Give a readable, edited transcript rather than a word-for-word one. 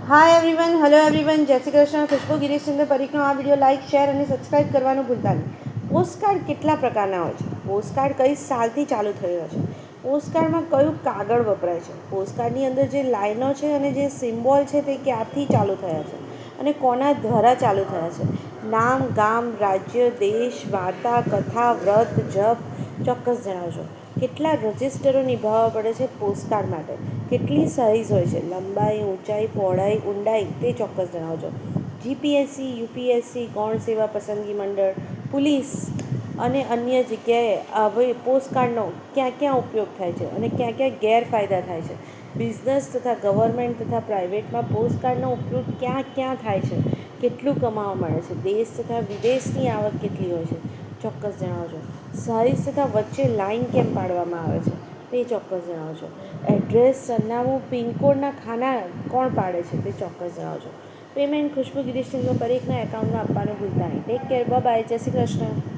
Hi everyone, hello everyone, જય શ્રી કૃષ્ણ. ખુશ્બુ ગિરીશચંદ્ર પરીખનો આ video like, share અને સબસ્ક્રાઈબ કરવાનું ભૂલતા નહીં. પોસ્ટકાર્ડ કેટલા પ્રકારના હોય છે? પોસ્ટકાર્ડ કઈ સાલથી ચાલુ થયો છે? પોસ્ટકાર્ડમાં કયું કાગળ વપરાય છે? પોસ્ટકાર્ડની અંદર જે લાઈનો છે અને જે સિમ્બોલ છે તે ક્યારથી ચાલુ થયા છે અને કોના દ્વારા ચાલુ થયા છે? નામ, ગામ, રાજ્ય, દેશ, વાર્તા, કથા, વ્રત, જપ ચોક્કસ જણાવજો. કેટલા રજિસ્ટરો નિભાવવા પડે છે પોસ્ટકાર્ડ માટે? કેટલી સાઇઝ હોય છે? લંબાઈ, ઊંચાઈ, પહોળાઈ, ઊંડાઈ તે ચોક્કસ જણાવજો. જીપીએસસી, યુપીએસસી, ગૌણ સેવા પસંદગી મંડળ, પોલીસ અને અન્ય જગ્યાએ હવે પોસ્ટકાર્ડનો ક્યાં ક્યાં ઉપયોગ થાય છે અને ક્યાં ક્યાં ગેરફાયદા થાય છે? બિઝનેસ તથા ગવર્મેન્ટ તથા પ્રાઇવેટમાં પોસ્ટકાર્ડનો ઉપયોગ ક્યાં ક્યાં થાય છે? કેટલું કમાવા મળે છે? દેશ તથા વિદેશની આવક કેટલી હોય છે? ચોક્કસ જણાવજો. સાઇઝ તથા વચ્ચે લાઈન કેમ પાડવામાં આવે છે તે ચોક્કસ જણાવજો. એડ્રેસ, સરનામું, પિનકોડના ખાના કોણ પાડે છે તે ચોક્કસ જણાવજો. પેમેન્ટ ખુશ્બુ ગિરીશચંદ્ર પરીખના એકાઉન્ટમાં આપવાનું ભૂલતા નહીં. ટેક કેર, બાય, જય શ્રી કૃષ્ણ.